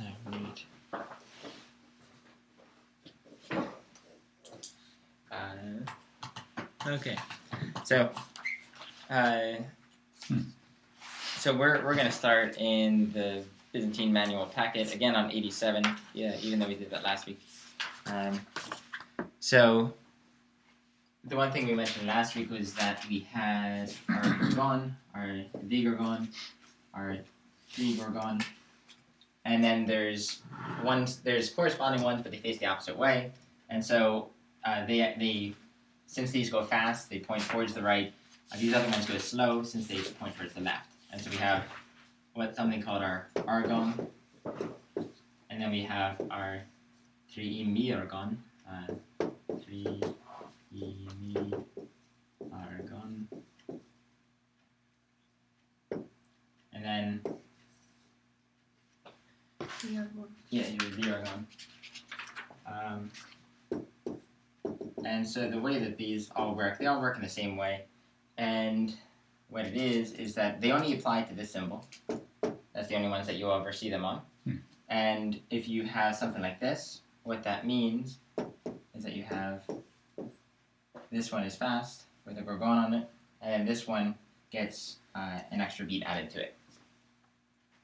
Alright. Okay, so so we're going to start in the Byzantine Manual packet again on 87. Yeah, even though we did that last week. So the one thing we mentioned last week was that we had our gorgon, our diargon, our triemiargon, and then there's corresponding ones, but they face the opposite way. And so they since these go fast, they point towards the right. These other ones go slow since they point towards the left. And so we have something called our Argon, and then we have our triemiargon. Triemiargon, and then yeah, your diargon. And so the way that these all work, they all work in the same way. And what it is that they only apply to this symbol. That's the only ones that you'll ever see them on. And if you have something like this, what that means is that you have this one is fast with a gorgon on it, and this one gets an extra beat added to it.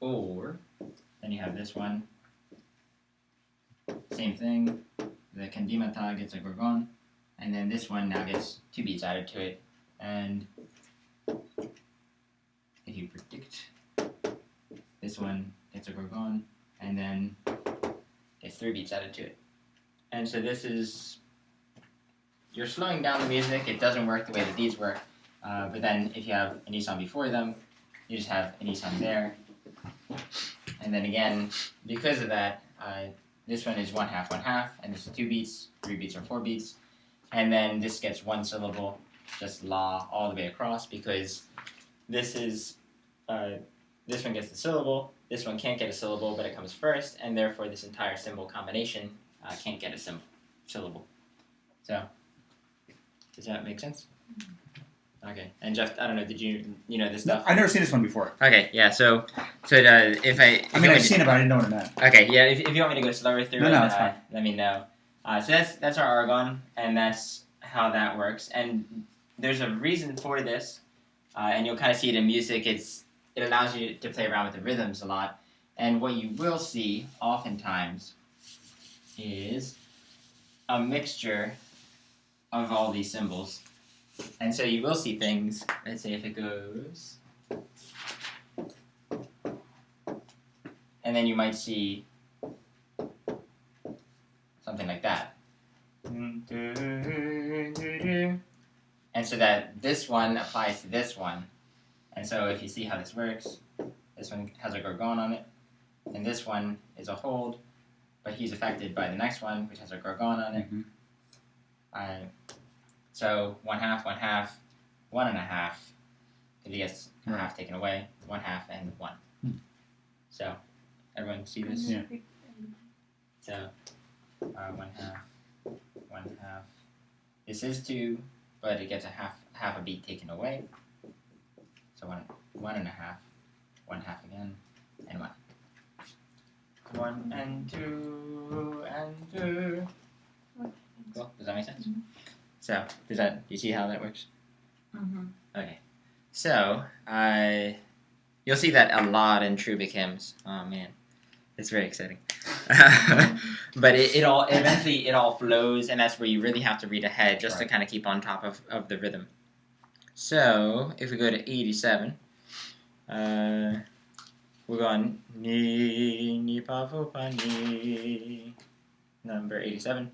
Or then you have this one, same thing, the condimata gets a gorgon, and then this one now gets 2 beats added to it. And if you predict, this one gets a gorgon, and then gets 3 beats added to it. And so this is, you're slowing down the music. It doesn't work the way that these work. But then if you have an Isan before them, you just have an Isan there. And then again, because of that, this one is 1/2, 1/2, and this is 2 beats, 3 beats, or 4 beats. And then this gets 1 syllable, just la all the way across, because this is, this one gets the syllable, this one can't get a syllable, but it comes first, and therefore this entire symbol combination can't get a syllable. So, does that make sense? Okay, and Jeff, I don't know, did you know this stuff? I've never seen this one before. Okay, yeah, so if I've seen it, but I didn't know what it meant. Okay, yeah, if you want me to go slower through it, it's fine. Let me know. So that's our Argon, and that's how that works. And there's a reason for this, and you'll kind of see it in music. It allows you to play around with the rhythms a lot. And what you will see oftentimes is a mixture of all these symbols. And so you will see things, let's say if it goes, and then you might see something like that. And so that this one applies to this one. And so if you see how this works, this one has a gorgon on it, and this one is a hold, but he's affected by the next one, which has a gorgon on it. So 1/2, 1/2, 1.5, because he gets a half taken away, 1/2 and 1. So everyone see this? Yeah. So 1/2, 1/2. This is 2, but it gets a half a beat taken away. So 1.5, 1/2 again, and 1. 1 and 2 and 2. Cool. Does that make sense? So do you see how that works? Okay. So you'll see that a lot in Trubic hymns. Oh man, it's very exciting. But it all flows, and that's where you really have to read ahead just to kind of keep on top of the rhythm. So if we go to 87, we're going ni pa fu pa ni. Number 87.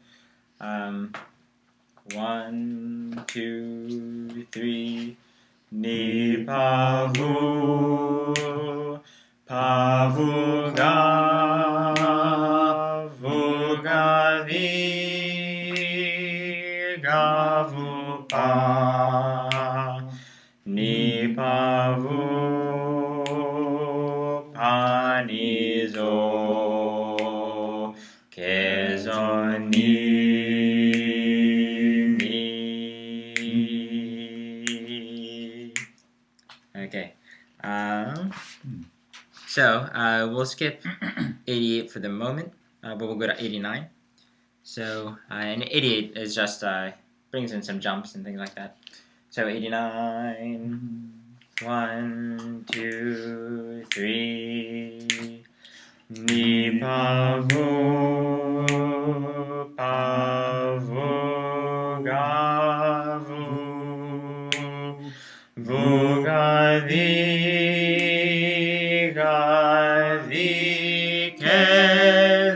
1, 2, 3. Ni pa vu ga vi ga vu pa. Ni pa vu pa ni zo ke zo ni. Okay. So we'll skip 88 for the moment, but we'll go to 89. So, and 88 is just, brings in some jumps and things like that. So 89, 1, 2, 3, ni pa vo ga vo ga di ke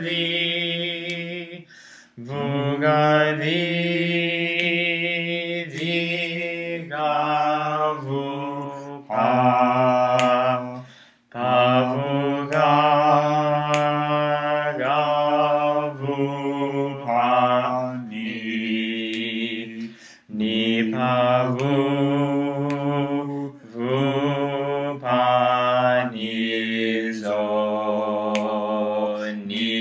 di vo ga di ga vo pa vo ga vo pa ni pa vo pa ni zo ni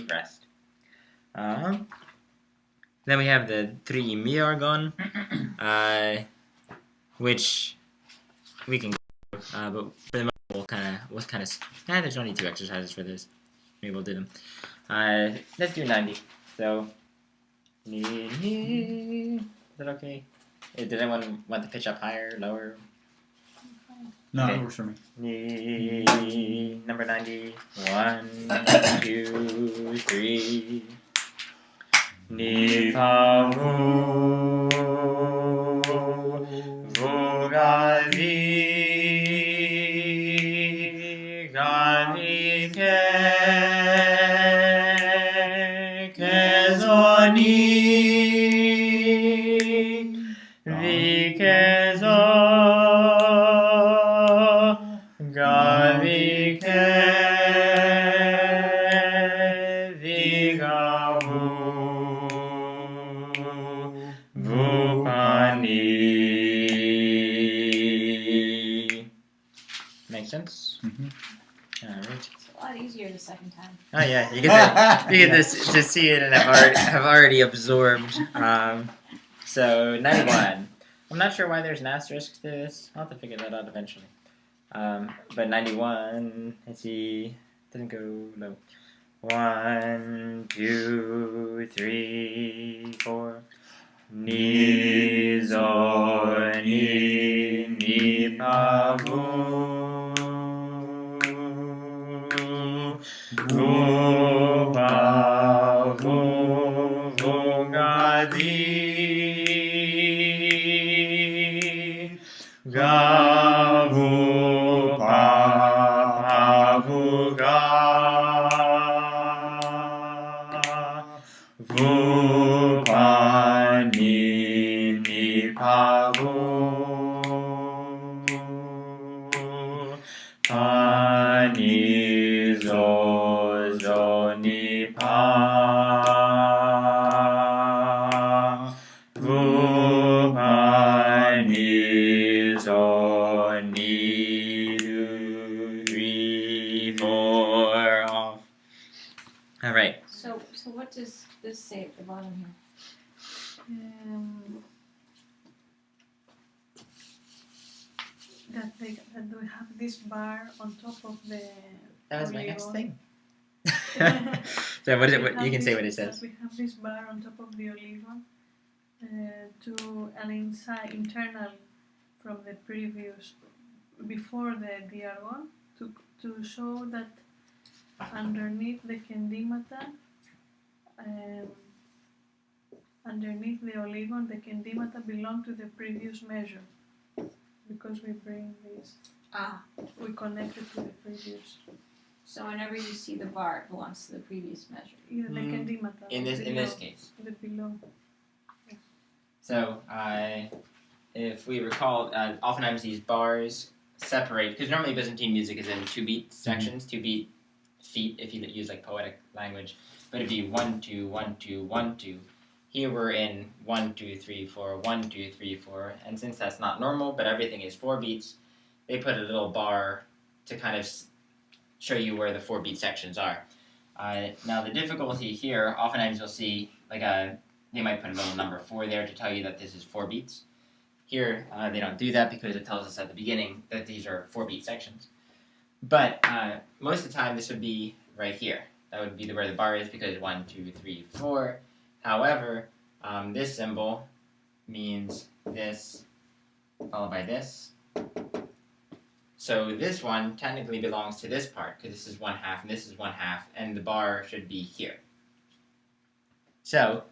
rest. Then we have the triemiargon, which we can go, but for the moment we'll kind of. There's only 2 exercises for this. Maybe we'll do them. Let's do 90. So, is that okay? Does anyone want the pitch up higher, lower? No, Okay. it works for me. Number 90. 1, 2, 3. Ni pa vo ga di ke zo ni ke zo ga ke ga vo pa ni. Make sense? Mm-hmm. All right. It's a lot easier the second time. Oh yeah, you get to see it and have already absorbed. So 91. I'm not sure why there's an asterisk to this. I'll have to figure that out eventually. But 91. Let's see. Doesn't go low. 1, 2, 3, 4. Ni zo ni pa vo pa vo ga di ga vo pa vo ga vo pa ni pa vo pa ni zo ni pa vo pa ni zo ni 2, 3, 4 off. All right. So what does this say at the bottom here? That we have this bar on top of the. That was my next oligon. thing. So what is it? You can say what it says. We have this bar on top of the oligon to an internal from the previous, before the diargon, to show that underneath the kendimata, underneath the oligon, the kendimata belong to the previous measure. Because we bring this, we connect it to the previous. So whenever you see the bar, it belongs to the previous measure. Either the kendimata. In this case. The below. So if we recall, oftentimes these bars separate, because normally Byzantine music is in 2-beat sections, 2-beat feet, if you use like poetic language, but it'd be 1, 2, 1, 2, 1, 2. Here we're in 1, 2, 3, 4, 1, 2, 3, 4, and since that's not normal, but everything is 4 beats, they put a little bar to kind of show you where the 4-beat sections are. Now the difficulty here, oftentimes you'll see, like they might put a little number 4 there to tell you that this is 4 beats. Here, they don't do that because it tells us at the beginning that these are 4-beat sections. But most of the time, this would be right here. That would be where the bar is because 1, 2, 3, 4. However, this symbol means this followed by this. So this one technically belongs to this part because this is 1/2 and this is 1/2, and the bar should be here. So,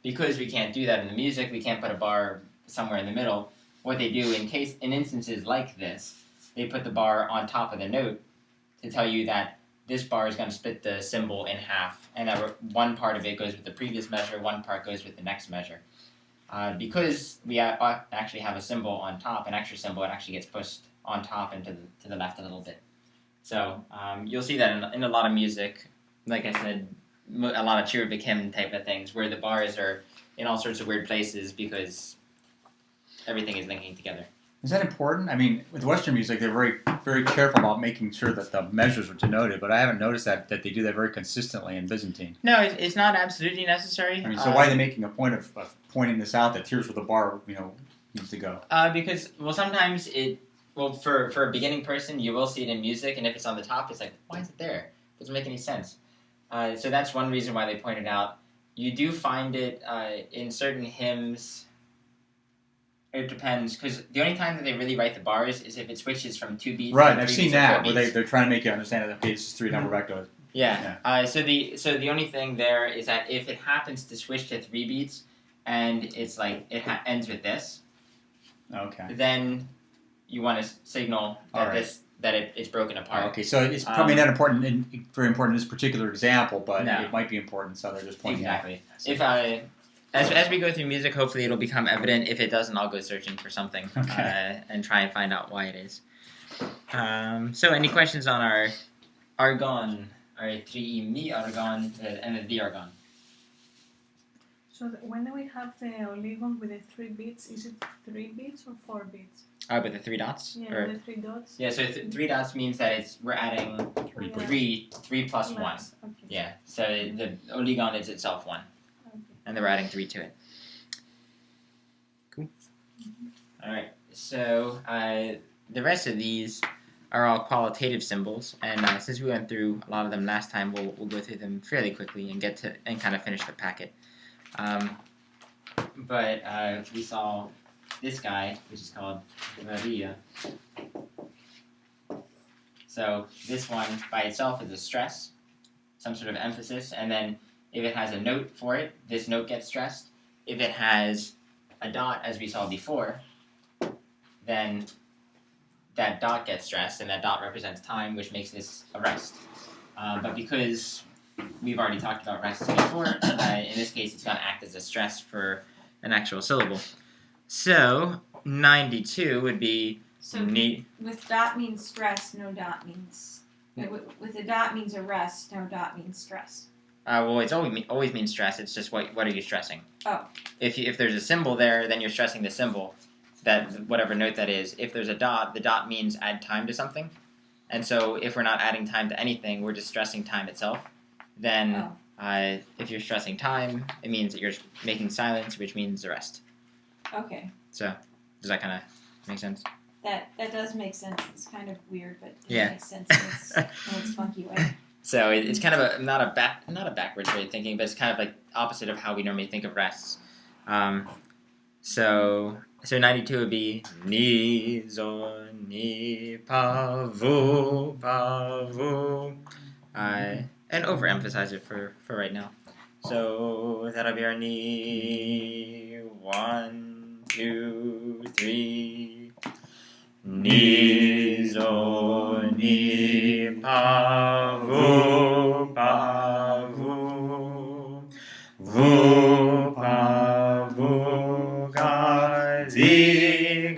because we can't do that in the music, we can't put a bar somewhere in the middle. What they do in instances like this, they put the bar on top of the note to tell you that this bar is going to split the symbol in half, and that one part of it goes with the previous measure, one part goes with the next measure. Because we actually have a symbol on top, an extra symbol, it actually gets pushed on top and to the left a little bit. So you'll see that in a lot of music, like I said, a lot of cherubic hymn type of things, where the bars are in all sorts of weird places because everything is linking together. Is that important? I mean, with Western music, they're very, very careful about making sure that the measures are denoted, but I haven't noticed that they do that very consistently in Byzantine. No, it's not absolutely necessary. I mean, so why are they making a point of pointing this out that here's where the bar, needs to go? Because, well, sometimes for a beginning person, you will see it in music, and if it's on the top, it's like, why is it there? It doesn't make any sense. So that's one reason why they point it out. You do find it in certain hymns. It depends, because the only time that they really write the bars is if it switches from 2 beats. Right, to I've 3 seen beats or that 4 where beats. they're trying to make you understand that okay, this is 3 number vector. Yeah. So the only thing there is that if it happens to switch to 3 beats and it's like it ends with this, Okay. then you want to signal that it's broken apart. Okay, so it's probably not important, very important in this particular example, but it might be important. So they're just pointing Exactly. out. As we go through music, hopefully it'll become evident. If it doesn't, I'll go searching for something and try and find out why it is. So any questions on our Argon, our triemiargon, and the diargon? So when we have the oligon with the 3 beats, is it 3 beats or 4 beats? With the 3 dots? Yeah, Or, with the 3 dots. yeah, so 3 dots means that we're adding 3 plus 1. Plus, okay. Yeah, so the oligon is itself 1. Okay. And then we're adding 3 to it. Cool. Alright, so the rest of these are all qualitative symbols, and since we went through a lot of them last time, we'll go through them fairly quickly and kind of finish the packet. But we saw this guy, which is called varia. So this one by itself is a stress, some sort of emphasis, and then if it has a note for it, this note gets stressed. If it has a dot, as we saw before, then that dot gets stressed, and that dot represents time, which makes this a rest. But because we've already talked about rests before, in this case it's going to act as a stress for an actual syllable. So 92 would be So with dot means stress, no dot means... With a dot means a rest, no dot means stress. Well, it's always means stress. It's just what are you stressing? Oh. If there's a symbol there, then you're stressing the symbol, that whatever note that is. If there's a dot, the dot means add time to something. And so if we're not adding time to anything, we're just stressing time itself. Then if you're stressing time, it means that you're making silence, which means the rest. Okay. So does that kind of make sense? That does make sense. It's kind of weird, but it makes sense in its funky way. So it's kind of not a backwards way of thinking, but it's kind of like opposite of how we normally think of rests. So 92 would be ni zo ni pa vu pa vu. And overemphasize it for right now. So that'll be our ni 1, 2, 3. Ni zo ni pa vu vu pa vu ga zi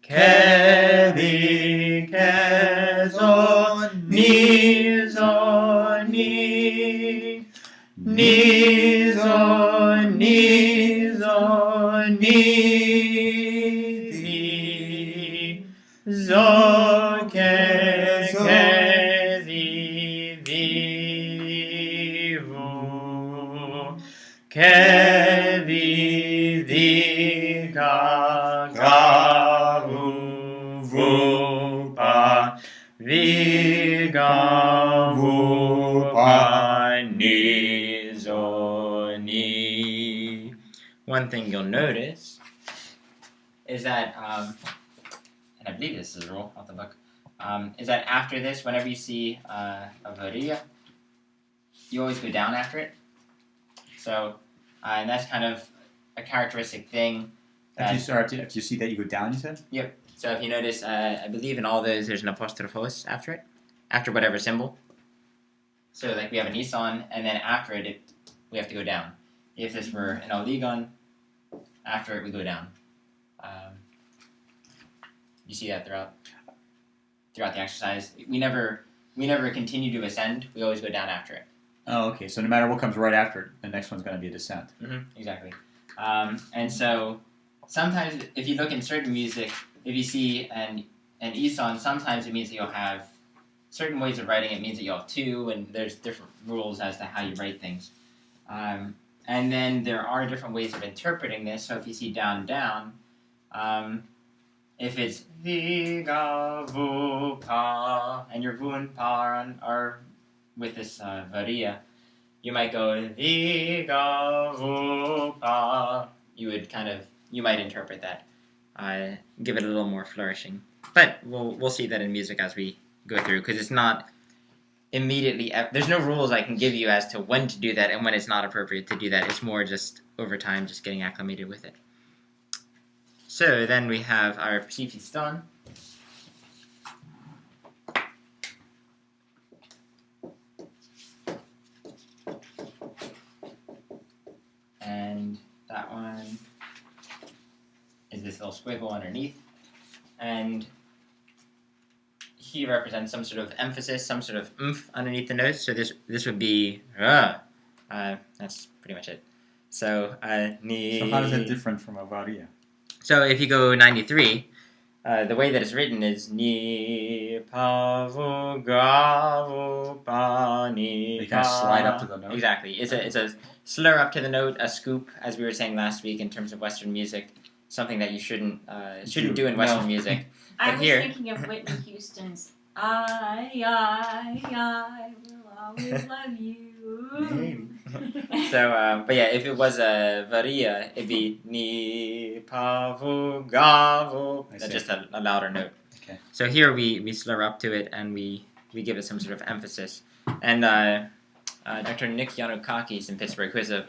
ke zo ni zo ni zo ke zi vi vu ke vi ga ga vu vu pa vi ga vu pa ni zo ni. One thing you'll notice is that, and I believe this is a rule off the book, is that after this, whenever you see a varia, you always go down after it. So, and that's kind of a characteristic thing. If you see that, you go down, you said? Yep. So if you notice, I believe in all those, there's an apostrophos after it, after whatever symbol. So like we have an ison, and then after it, we have to go down. If this were an oligon, after it we go down. You see that throughout the exercise. We never continue to ascend. We always go down after it. Oh, okay. So no matter what comes right after it, the next one's going to be a descent. Exactly. And so sometimes if you look in certain music, if you see an ison, sometimes it means that you'll have certain ways of writing. It means that you'll have two, and there's different rules as to how you write things. And then there are different ways of interpreting this. So if you see down, down, if it's vi, ga, vu, pa, and your vu and pa are with this varia, you might go vi, ga, vu, pa. You might interpret that, give it a little more flourishing. But we'll see that in music as we go through, because it's not immediately. There's no rules I can give you as to when to do that and when it's not appropriate to do that. It's more just over time, just getting acclimated with it. So then we have our Petastê. And that one is this little squiggle underneath. And he represents some sort of emphasis, some sort of oomph underneath the notes. So this would be that's pretty much it. So ni. So how is that different from a varia? So if you go 93, the way that it's written is ni pa vu ga vu pa ni. You kind of slide up to the note. Exactly. It's a slur up to the note, a scoop, as we were saying last week in terms of Western music. Something that you shouldn't do in Western music. I But was here, thinking of Whitney Houston's I will always love you. Maybe. So, but yeah, if it was a varia, it'd be ni pa vu ga vu. That's just a louder note. Okay. So here we slur up to it and we give it some sort of emphasis. And Dr. Nick Yanukakis in Pittsburgh, who has a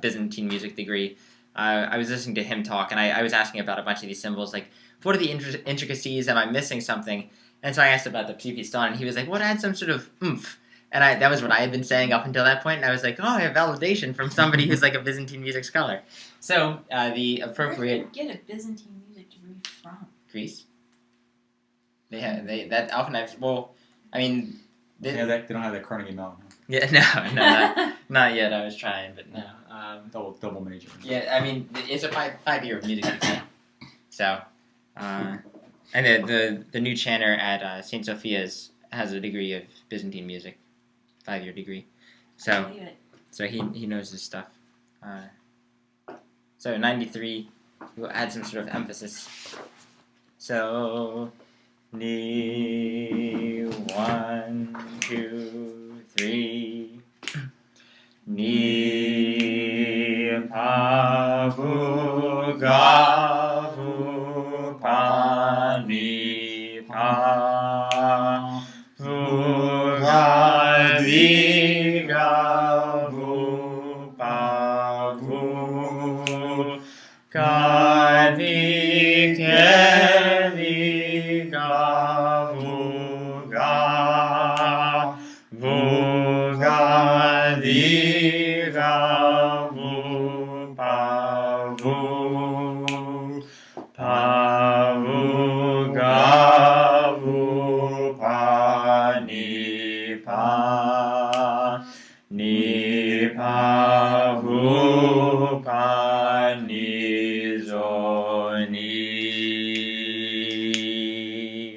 Byzantine music degree, I was listening to him talk, and I was asking about a bunch of these symbols, like, what are the intricacies? Am I missing something? And so I asked about the Petastê, and he was like, what adds some sort of oomph? And that was what I had been saying up until that point, and I was like, oh, I have validation from somebody who's like a Byzantine music scholar. So the appropriate... Where did you get a Byzantine music degree from? Greece. That often I've... Well, I mean... They don't have that Carnegie Mellon. Huh? Yeah, no, not yet. I was trying, but no. Double major. Yeah, I mean, it's a 5-year music degree. So, and the new chanter at St. Sophia's has a degree of Byzantine music, 5-year degree. So he knows his stuff. So 93, we'll add some sort of emphasis. So ni 1, 2, 3. Ni pa vu ga vu pa ni pa vu ga di ga vu pa vu ga di ke di ga vu ga di.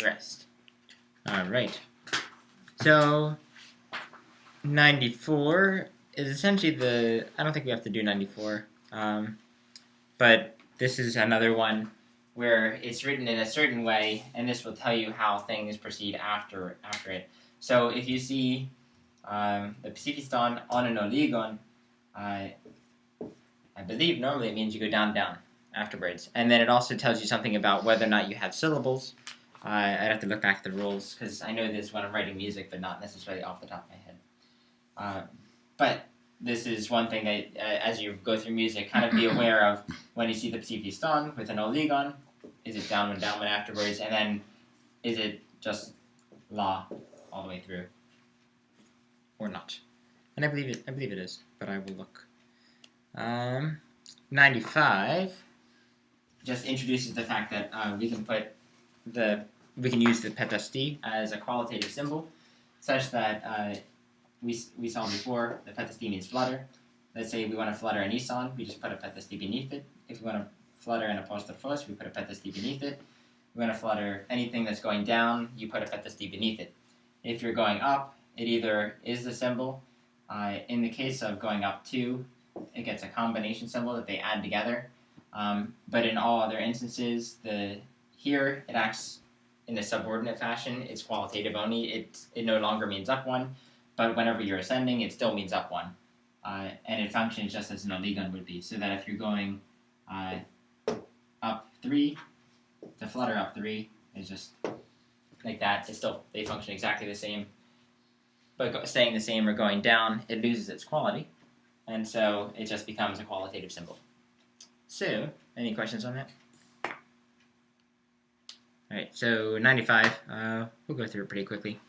Rest. All right. So 94 is essentially I don't think we have to do 94, but this is another one where it's written in a certain way, and this will tell you how things proceed after it. So if you see the Pacifistan on an oligon, I believe normally it means you go down, down afterwards. And then it also tells you something about whether or not you have syllables. I'd have to look back at the rules, because I know this when I'm writing music, but not necessarily off the top of my head. But this is one thing that, as you go through music, kind of be aware of when you see the Pacifistan with an oligon. Is it down one afterwards? And then is it just la all the way through? Or not? And I believe it is, but I will look. 95 just introduces the fact that we can use the Petastê as a qualitative symbol, such that we saw before the Petastê means flutter. Let's say we want to flutter an ison, we just put a Petastê beneath it. If we want to flutter an apostrophos, we put a Petastê beneath it. If we want to flutter anything that's going down, you put a Petastê beneath it. If you're going up, it either is the symbol. In the case of going up 2, it gets a combination symbol that they add together. But in all other instances, here it acts in a subordinate fashion. It's qualitative only. It no longer means up 1, but whenever you're ascending, it still means up 1. And it functions just as an oligon would be, so that if you're going up 3, the flutter up 3 is just like that. They function exactly the same. But staying the same or going down, it loses its quality, and so it just becomes a qualitative symbol. So, any questions on that? Alright, so 95, we'll go through it pretty quickly.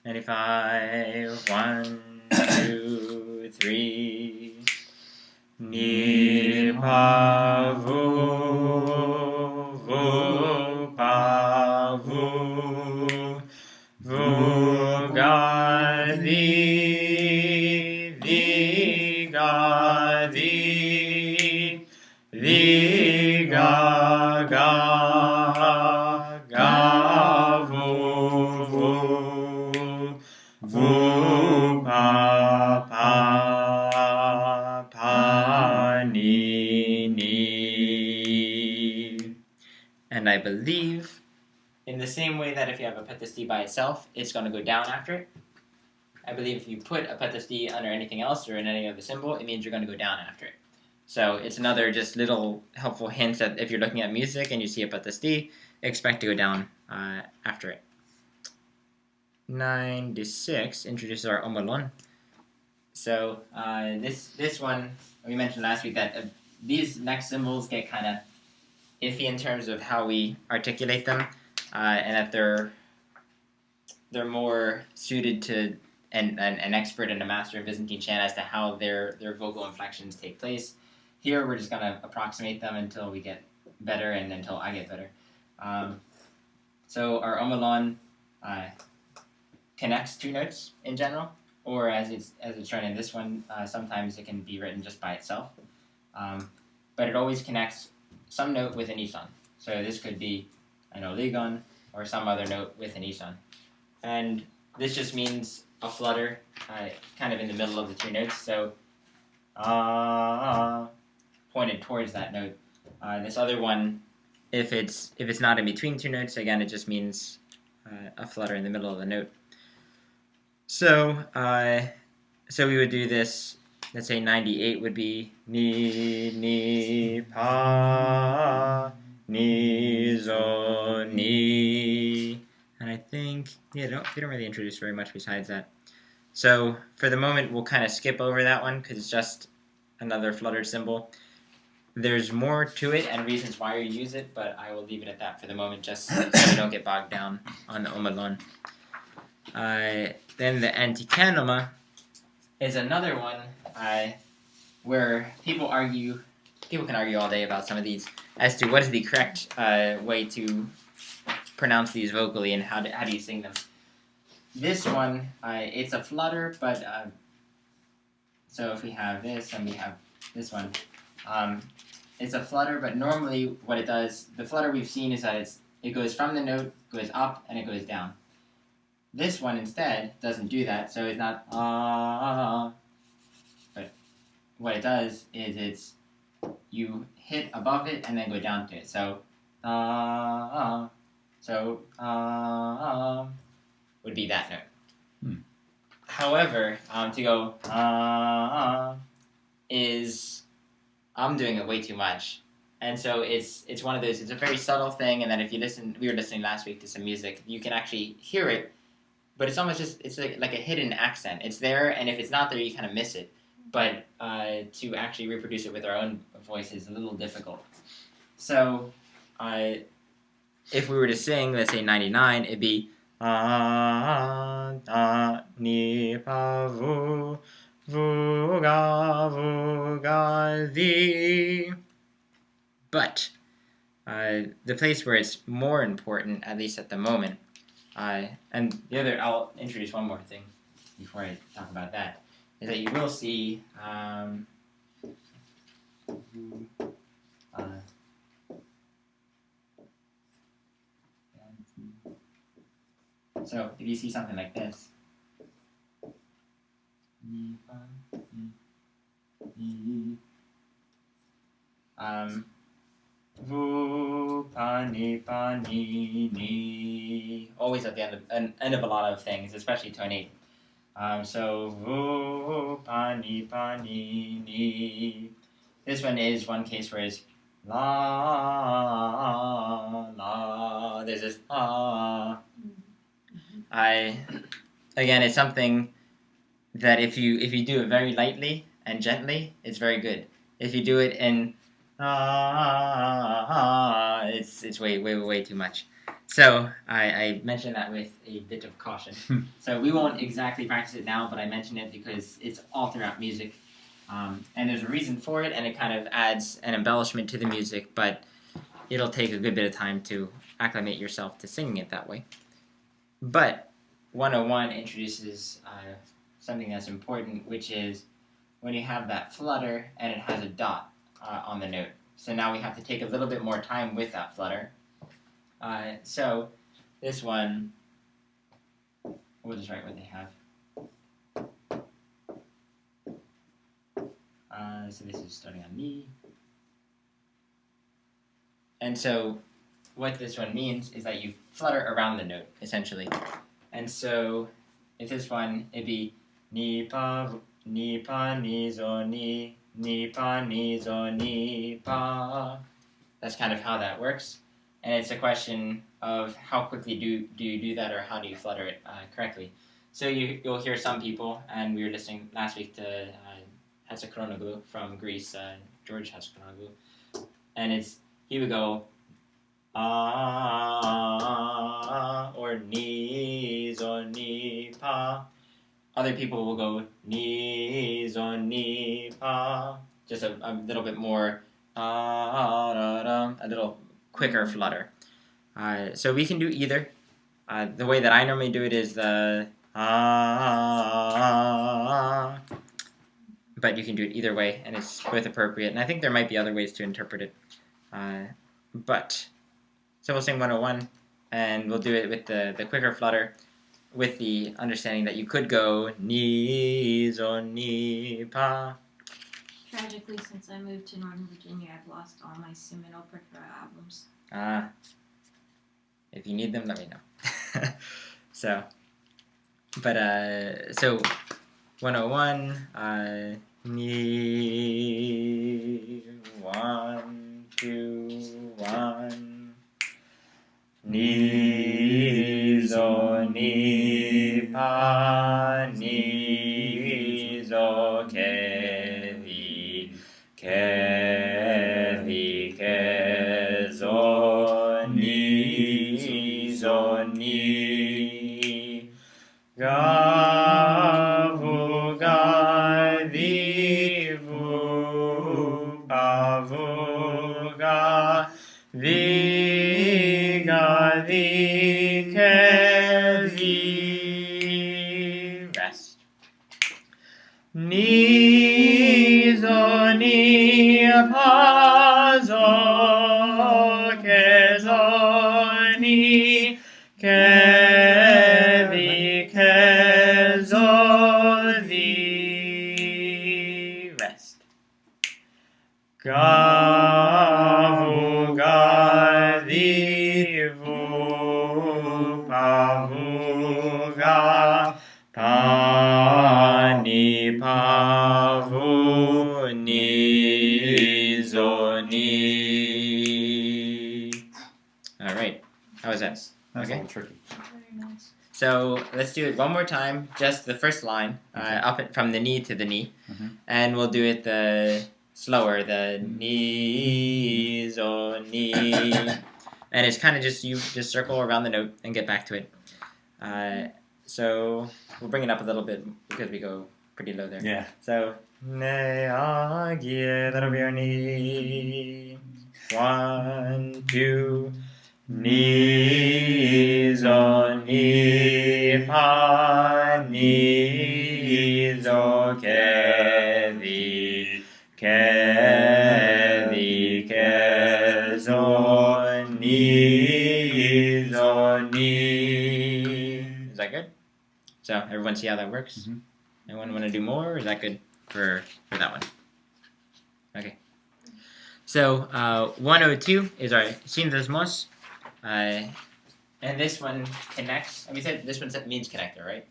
95, 1, 2, 3. Ni pa vu pa vu ga di ga ga vu pa ni. And I believe, in the same way that if you have a Petastê by itself, it's going to go down after it. I believe if you put a Petastê under anything else or in any other symbol, it means you're going to go down after it. So it's another just little helpful hint that if you're looking at music and you see a Petastê, expect to go down after it. 96 introduces our omolon. So this one, we mentioned last week that these next symbols get kind of iffy in terms of how we articulate them, and that they're more suited to an expert and a master of Byzantine chant as to how their vocal inflections take place. Here we're just going to approximate them until we get better and until I get better. So our omolon connects 2 notes in general, or as it's shown in this one, sometimes it can be written just by itself. But it always connects some note with an ison. So this could be an oligon or some other note with an ison. And this just means a flutter kind of in the middle of the 2 notes. So pointed towards that note. This other one, if it's not in between 2 notes, again it just means a flutter in the middle of the note. So we would do this. Let's say 98 would be ni pa ni zo ni, and I think they don't really introduce very much besides that. So for the moment we'll kind of skip over that one because it's just another fluttered symbol. There's more to it and reasons why you use it, but I will leave it at that for the moment, just so we don't get bogged down on the omolon. Then the anticanoma is another one where people can argue all day about some of these as to what is the correct way to pronounce these vocally and how do you sing them. This one, it's a flutter, but so if we have this and we have this one, it's a flutter, but normally what it does, the flutter we've seen is that it goes from the note, goes up, and it goes down. This one instead doesn't do that, so it's not but what it does is you hit above it and then go down to it. So would be that note. However, to go is I'm doing it way too much. And so it's one of those, it's a very subtle thing, and then if you listen, we were listening last week to some music, you can actually hear it, but it's almost just, it's like a hidden accent. It's there, and if it's not there, you kind of miss it. But to actually reproduce it with our own voice is a little difficult. So if we were to sing, let's say 99, it'd be ni pa vu vu ga di. But the place where it's more important, at least at the moment, and the other, I'll introduce one more thing before I talk about that, is that you will see so if you see something like this, vu pa ni ni, always at the end of a lot of things, especially tone 8. So vu pa ni ni. This one is one case where it's la la. There's this again, it's something that if you do it very lightly and gently, it's very good. If you do it in it's way too much. So I mentioned that with a bit of caution. So we won't exactly practice it now, but I mention it because it's all throughout music, and there's a reason for it, and it kind of adds an embellishment to the music, but it'll take a good bit of time to acclimate yourself to singing it that way. But 101 introduces something that's important, which is when you have that flutter and it has a dot on the note. So now we have to take a little bit more time with that flutter. So this one, we'll just write what they have. So this is starting on ni. And so what this one means is that you flutter around the note, essentially. And so if this one, it'd be ni pa ni zo ni pa ni zo ni pa. That's kind of how that works. And it's a question of how quickly do you do that, or how do you flutter it correctly. So you'll hear some people, and we were listening last week to Hatzichronoglu from Greece, George Hatzichronoglu, and he would go or ni zo ni pa. Other people will go ni zo ni pa, just a little bit more a little quicker flutter. So we can do either. The way that I normally do it is the but you can do it either way, and it's both appropriate. And I think there might be other ways to interpret it. So we'll sing 101, and we'll do it with the quicker flutter, with the understanding that you could go ni zo ni pa. Tragically, since I moved to Northern Virginia, I've lost all my Seminole repertoire albums. If you need them, let me know. So 101, ni 1 2 1, ni zo ni pa ni zo ke zo ni ga vu ga di vu pa vu ga di ke di. Rest. Ni zo ni pa zo ke zo ni ke di ke zo di. Rest. Ga ni. All right. How was that? That's Okay. a little tricky. Very nice. So let's do it one more time. Just the first line, up it from the knee to the knee, and we'll do it the slower. The ni zo ni, and it's kind of just you just circle around the note and get back to it. So we'll bring it up a little bit because we go pretty low there. Yeah. So ne a gi, that'll be our ni. 1, 2. Ni zo ni fa ni zo ke vi ke zo ni zo ni. Is that good? So everyone see how that works? Mhm. Anyone want to do more, or is that good for that one? Okay. So 102 is our synthesmos. And this one connects. We said this one means connector, right,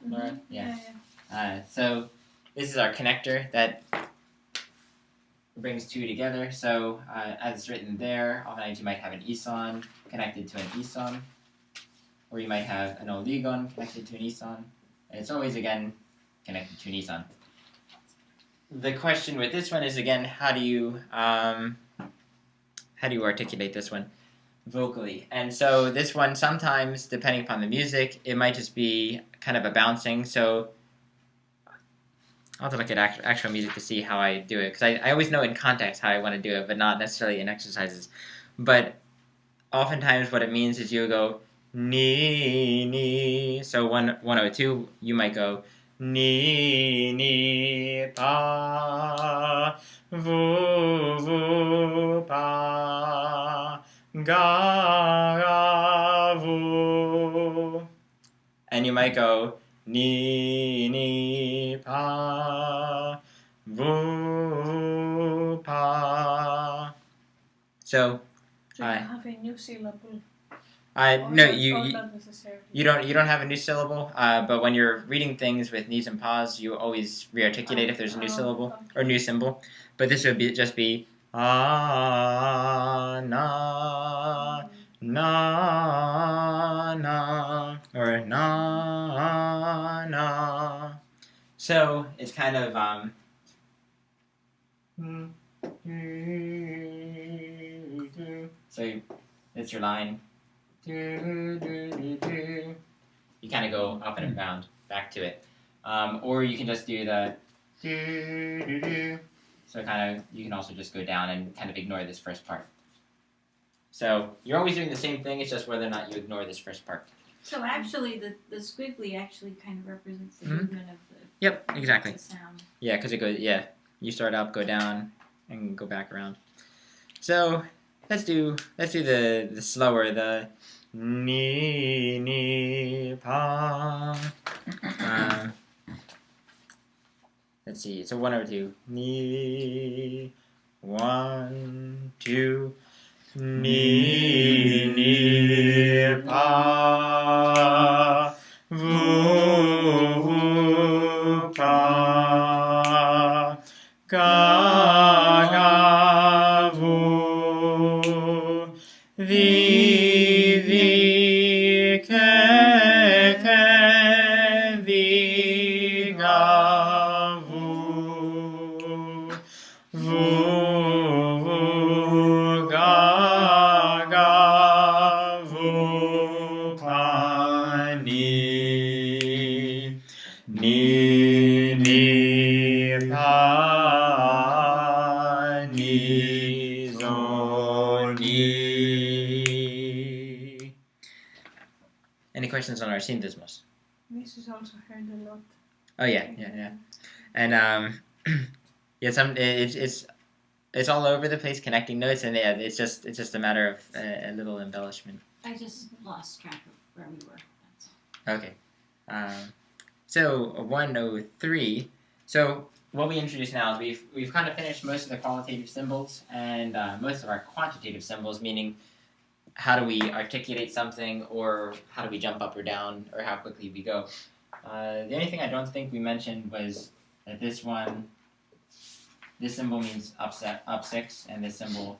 Laura? Yeah. So this is our connector that brings two together. So as it's written there, oftentimes you might have an ison connected to an ison, or you might have an oligon connected to an ison. And it's always, again, connected to an ison. The question with this one is, again, how do you articulate this one vocally? And so this one, sometimes, depending upon the music, it might just be kind of a bouncing. So I'll have to look at actual music to see how I do it, because I always know in context how I want to do it, but not necessarily in exercises. But oftentimes what it means is you go ni ni. So 102, you might go ni ni pa vu vu pa ga vu, and you might go ni ni pa vu pa. So So you have a new syllable. no, Or you not necessarily. you don't have a new syllable, but when you're reading things with knees and paws, you always rearticulate if there's a new syllable or new symbol. But this would just be ah na na na, or na na. So it's kind of so it's your line. You kind of go up and around, back to it. Or you can just do the so kind of, you can also just go down and kind of ignore this first part. So you're always doing the same thing, it's just whether or not you ignore this first part. So actually, the squiggly actually kind of represents the movement of the. Yep, exactly. The sound. Yeah, because it goes, you start up, go down, and go back around. So let's do the slower, the ni ni pa. Let's see. So 102. Ni 1 2. Ni ni pa vu vu pa ga ga vu vi vi ke vi ga vu vu ga ga vu pa ni ni pa ni zo ni. Any questions on our synthismos? This is also heard a lot. Oh yeah. And it's all over the place, connecting notes, and it's just a matter of a little embellishment. I just lost track of where we were. That's all. Okay. So 103. So what we introduced now is we've kind of finished most of the qualitative symbols and most of our quantitative symbols, meaning how do we articulate something, or how do we jump up or down, or how quickly we go. The only thing I don't think we mentioned was that this one this symbol means up 6, and this symbol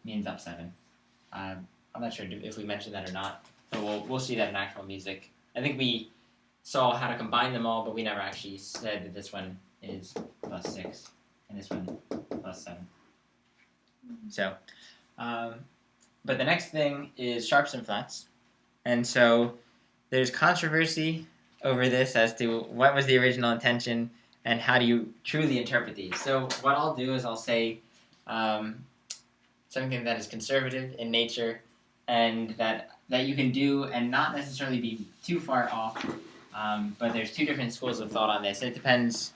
means up 7. I'm not sure if we mentioned that or not, but we'll see that in actual music. I think we saw how to combine them all, but we never actually said that this one is plus 6 and this one plus 7. So, but the next thing is sharps and flats, and so there's controversy over this as to what was the original intention and how do you truly interpret these. So what I'll do is I'll say something that is conservative in nature and that you can do and not necessarily be too far off. But there's two different schools of thought on this. It depends.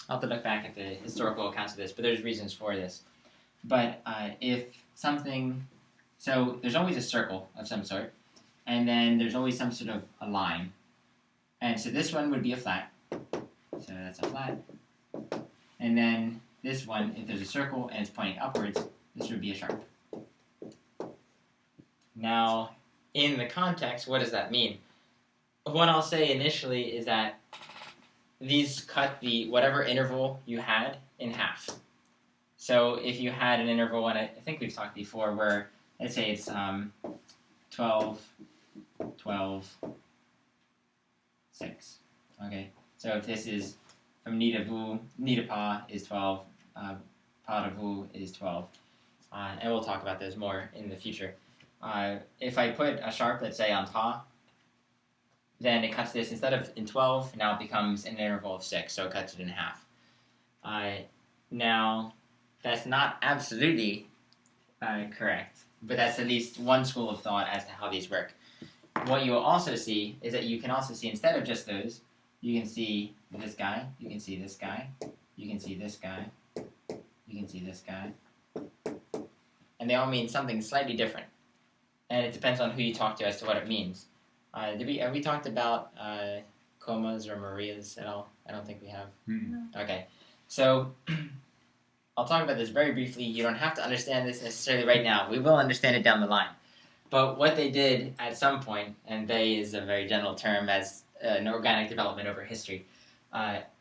I'll have to look back at the historical accounts of this, but there's reasons for this. But if something, so there's always a circle of some sort, and then there's always some sort of a line. And so this one would be a flat. So that's a flat. And then this one, if there's a circle and it's pointing upwards, this would be a sharp. Now, in the context, what does that mean? What I'll say initially is that these cut the whatever interval you had in half. So if you had an interval, and I think we've talked before, where let's say it's 12, 12, 6. Okay, so if this is from ni to vu, ni to pa is 12, pa to vu is 12. And we'll talk about this more in the future. If I put a sharp, let's say, on pa, then it cuts this, instead of in 12, now it becomes an interval of 6, so it cuts it in half. Now, that's not absolutely correct, but that's at least one school of thought as to how these work. What you will also see is that you can also see, instead of just those, you can see this guy, you can see this guy, you can see this guy, you can see this guy, and they all mean something slightly different. And it depends on who you talk to as to what it means. Have we talked about comas or Marias at all? I don't think we have. No. Okay, so I'll talk about this very briefly. You don't have to understand this necessarily right now. We will understand it down the line. But what they did at some point, and they is a very general term as an organic development over history.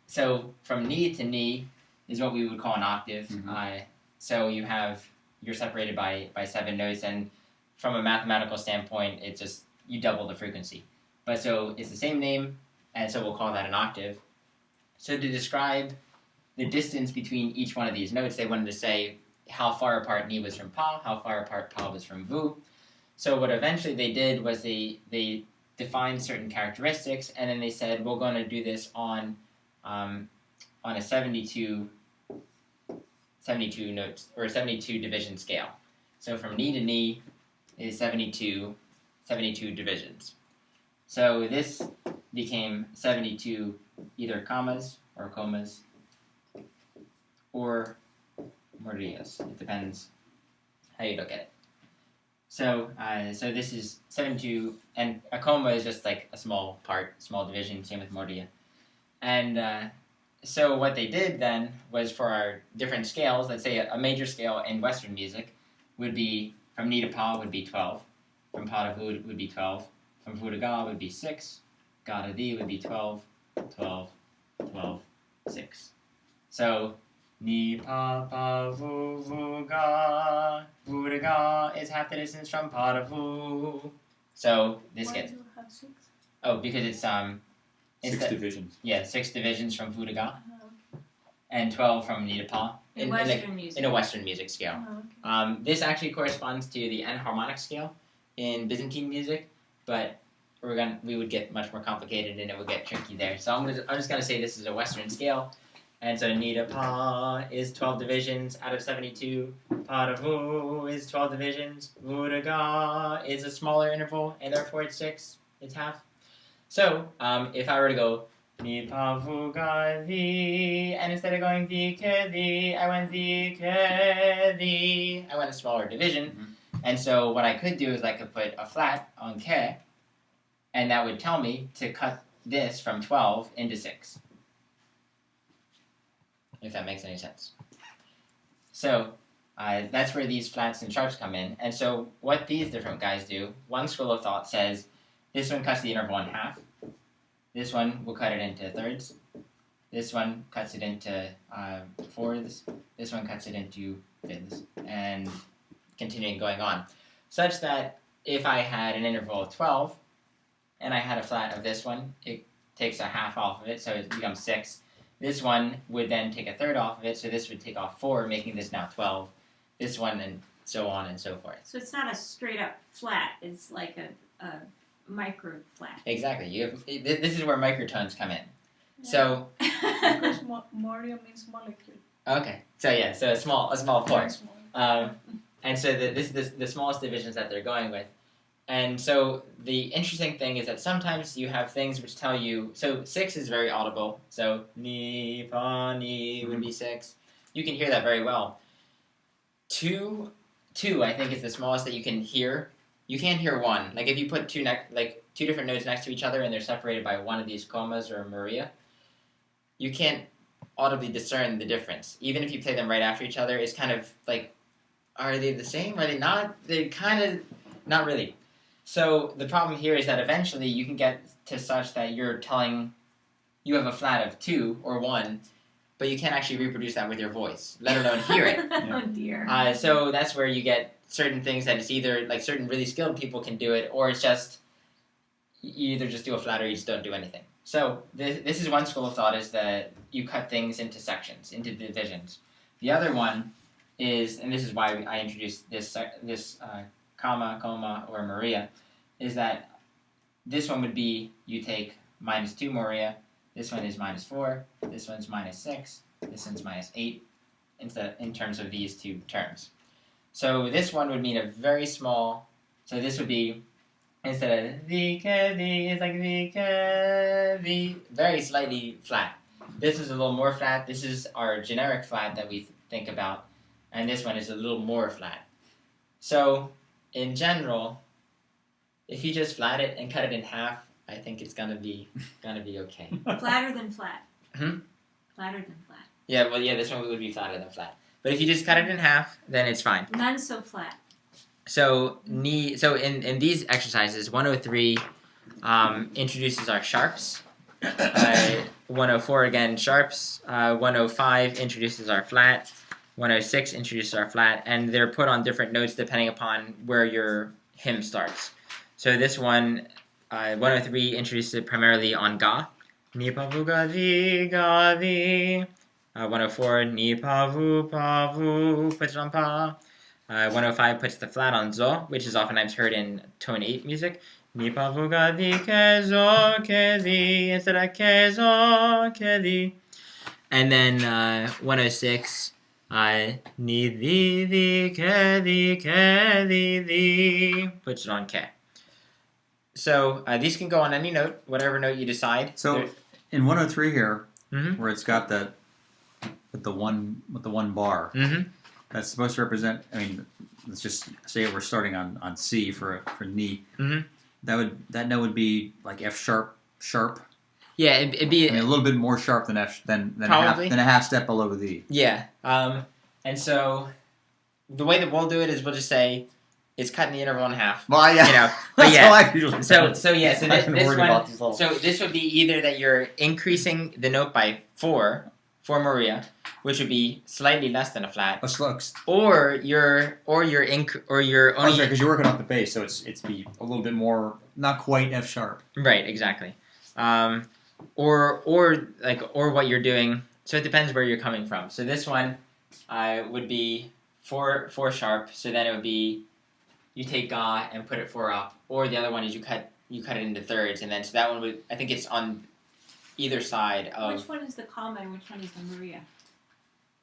So from ni to ni is what we would call an octave. Mm-hmm. So you're separated by 7 notes, and from a mathematical standpoint, it's just you double the frequency. But so it's the same name, and so we'll call that an octave. So to describe the distance between each one of these notes, they wanted to say how far apart ni was from pa, how far apart pa was from vu. So what eventually they did was they defined certain characteristics, and then they said, we're going to do this on a 72 notes, or 72 division scale. So from ni to ni is 72 divisions. So this became 72 either commas or comas or morillas. It depends how you look at it. So so this is 72, and a coma is just like a small part, small division, same with morilla. And so what they did then was, for our different scales, let's say a major scale in Western music would be, from ni to pa would be 12, from pa to vu would be 12, from vu to ga would be 6, ga to di would be 12, 12, 12, 6. So ni pa pa vu vu to ga is half the distance from pa to vu. So this Why gets, do you have 6? because it's 6 divisions. Yeah, 6 divisions from vu to ga, Okay. and 12 from ni to pa In Western music. in a Western music scale. Okay. This actually corresponds to the enharmonic scale in Byzantine music, but we would get much more complicated and it would get tricky there. So I'm just gonna say this is a Western scale, and so ni to pa is 12 divisions out of 72. Pa to vu is 12 divisions. Vu to ga is a smaller interval, and therefore it's 6. It's half. So if I were to go ni pa vu ga di, and instead of going di ke di, I went di ke di. I went a smaller division. Mm-hmm. And so what I could do is I could put a flat on ke, and that would tell me to cut this from 12 into 6. If that makes any sense. So that's where these flats and sharps come in. And so what these different guys do, one school of thought says this one cuts the interval in half. This one will cut it into thirds. This one cuts it into fourths. This one cuts it into fifths, and continuing going on, such that if I had an interval of 12, and I had a flat of this one, it takes a half off of it, so it becomes 6. This one would then take a third off of it, so this would take off 4, making this now 12. This one, and so on and so forth. So it's not a straight up flat. It's like a micro flat. Exactly. This is where microtones come in. Yeah. So Because moria means molecule. okay. So yeah. So a small pore. Small. And so this is the smallest divisions that they're going with. And so the interesting thing is that sometimes you have things which tell you. So 6 is very audible. So ni pa ni would be 6. You can hear that very well. 2 I think is the smallest that you can hear. You can't hear 1. Like if you put two different notes next to each other and they're separated by one of these commas or a maria, you can't audibly discern the difference. Even if you play them right after each other, it's kind of like, are they the same? Are they not? They kind of, not really. So the problem here is that eventually you can get to such that you're telling, you have a flat of 2 or 1, but you can't actually reproduce that with your voice, let alone hear it. Oh dear. So that's where you get certain things that it's either like certain really skilled people can do it, or it's just you either just do a flat or you just don't do anything. So this is one school of thought, is that you cut things into sections, into divisions. The other one is, and this is why I introduced this comma, coma, or maria, is that this one would be you take -2 moria, this one is -4, this one's -6, this one's -8, in terms of these two terms. So this one would mean a very small, so this would be, instead of the, it's like the, very slightly flat. This is a little more flat. This is our generic flat that we think about, and this one is a little more flat. So in general, if you just flat it and cut it in half, I think it's gonna be okay. Flatter than flat. Hmm? Flatter than flat. Yeah, well, yeah, this one would be flatter than flat. But if you just cut it in half, then it's fine. None so flat. So in these exercises, 103 introduces our sharps. 104 again sharps. 105 introduces our flat. 106 introduces our flat, and they're put on different notes depending upon where your hymn starts. So this one, 103 introduces it primarily on ga. Ni pavu ga di. 104 ni pavu puts it on pa. 105 puts the flat on zo, which is oftentimes heard in tone 8 music. Ni pavu ga di ke zo ke di instead of ke zo ke di. And then 106 ni di ke di puts it on ke. So these can go on any note, whatever note you decide. So in 103 here, Mm-hmm. where it's got that with the one bar, Mm-hmm. that's supposed to represent. I mean, let's just say we're starting on C for ni. Mm-hmm. That note would be like F sharp. Yeah, it'd be I mean, a little bit more sharp than F than a half step below the D. yeah. And so the way that we'll do it is we'll just say it's cutting the interval in half. Well, yeah, You know, but that's yeah. how I usually. So this worried one. about these little. So this would be either that you're increasing the note by 4 Maria, which would be slightly less than a flat, slugs. or you're only Because you're working off the bass, so it's be a little bit more, not quite F sharp. right, exactly. Or what you're doing. So it depends where you're coming from. So this one would be 4 sharp. So then it would be you take ga and put it 4 up, or the other one is you cut it into thirds, and then so that one would, I think it's on either side of. Which one is the comma and which one is the maria?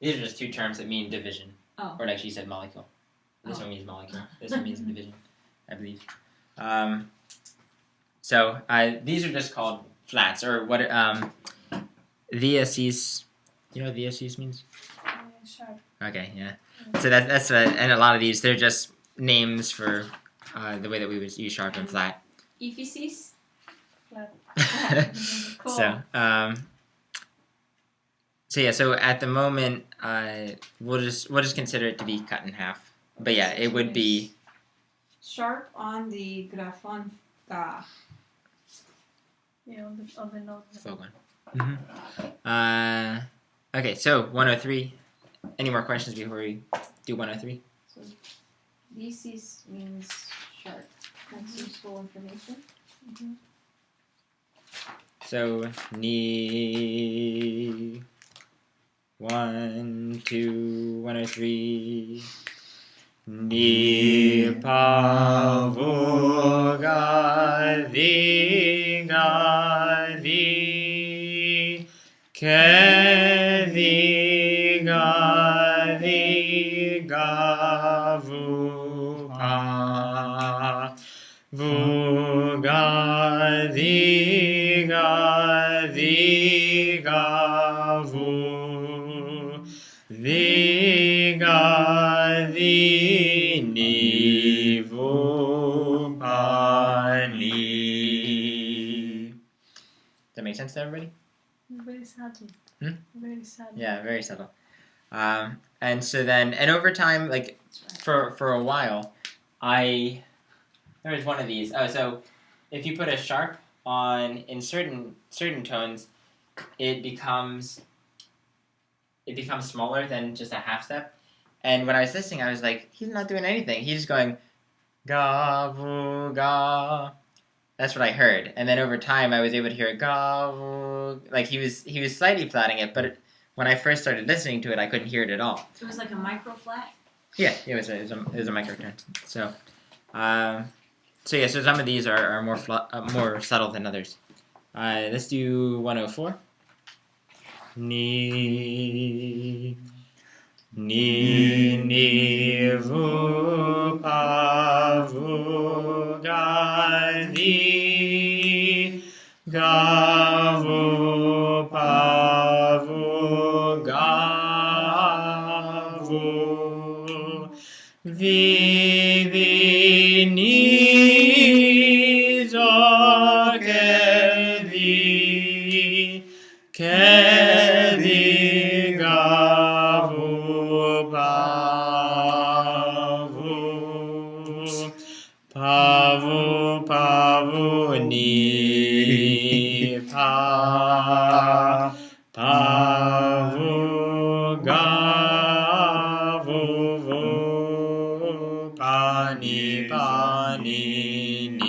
These are just two terms that mean division. Oh. Or like she said, molecule. This Oh. one means molecule. This one means division, I believe. So these are just called flats, or what VSEs. You know what VSEs means? Sharp. Okay, yeah. So that's and a lot of these, they're just names for the way that we would use sharp and flat. Ephesus? Flat. Cool. So yeah, so at the moment, we'll just consider it to be cut in half. But yeah, it would be Sharp on the graphon ga. Yeah, on the note. Fogon. Okay, so 103. Any more questions before we do 103? So thesis means sharp. That's useful information. So ni 1, 2, 103. Ni pa vo ga di ke di ga vu pa vu ga di ga vu di ga di ni vu pa ni. Does that make sense to everybody? Very subtle. Very subtle. Yeah, very subtle. And so then, and over time, like for a while, there was one of these. Oh, so if you put a sharp on in certain tones, it becomes smaller than just a half step. And when I was listening, I was like, he's not doing anything. He's just going ga vu ga. That's what I heard. And then over time, I was able to hear ga vu. Like he was slightly flatting it, but when I first started listening to it, I couldn't hear it at all. So it was like a micro flat? Yeah, it was a microtone. So, so some of these are more subtle than others. Let's do 104. Ni vu pa vu ga di ga vu pa vu ga vu vi ni zo ke di ga vu pa vu ni pa vu ga vu pa ni ni.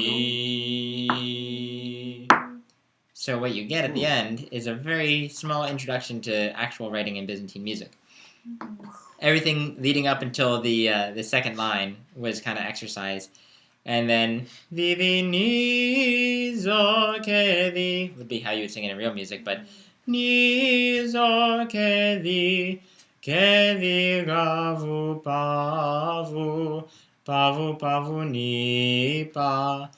So what you get at the end is a very small introduction to actual writing in Byzantine music. Everything leading up until the second line was kind of exercise. And then vivi ni zo ke di would be how you would sing it in real music, but ni zo ke di ga vu pa vu ni pa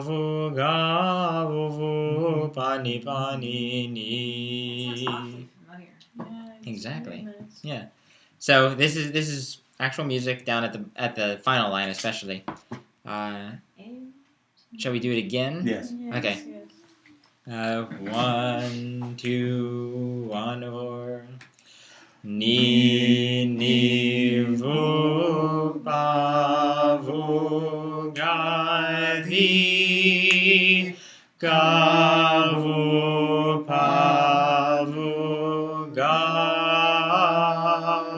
vu ga vu pa ni ni. That's awfully familiar. Yeah, it's Exactly. very nice. Yeah. So this is actual music down at the final line especially. Shall we do it again? Yes. Yes, Okay. Yes. 1, 2, 1 or ni vu pa vu ga di ga vu pa vu ga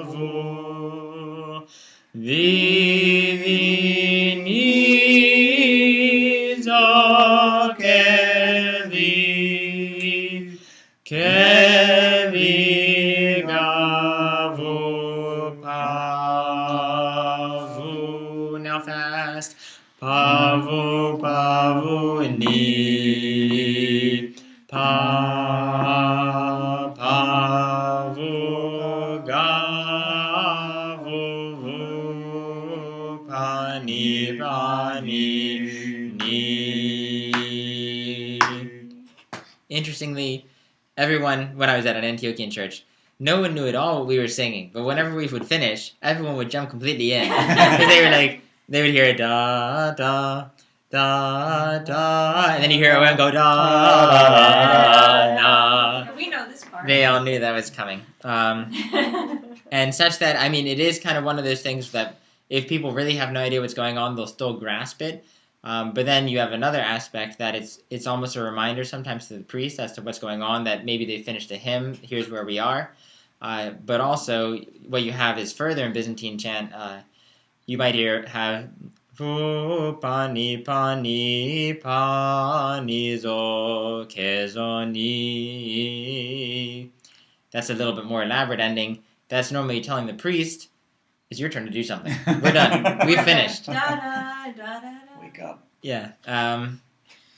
vu vi ni zo ke di ga vu pa vu. Now fast. Pa vu ni pa vu ga vu pa ni ni. Interestingly, everyone, when I was at an Antiochian church, no one knew at all what we were singing. But whenever we would finish, everyone would jump completely in. Because they were like, they would hear da, da, da, da. And then you hear everyone go da, da, da. We know this part. They all knew that was coming. And such that, I mean, it is kind of one of those things that if people really have no idea what's going on, they'll still grasp it. But then you have another aspect that it's almost a reminder sometimes to the priest as to what's going on, that maybe they finished a hymn, here's where we are. But also, what you have is further in Byzantine chant, you might have Fu pani pani pani zo kezoni. That's a little bit more elaborate ending. That's normally telling the priest, it's your turn to do something. We're done. We've finished. Da, da, da, da, Wake up. Yeah.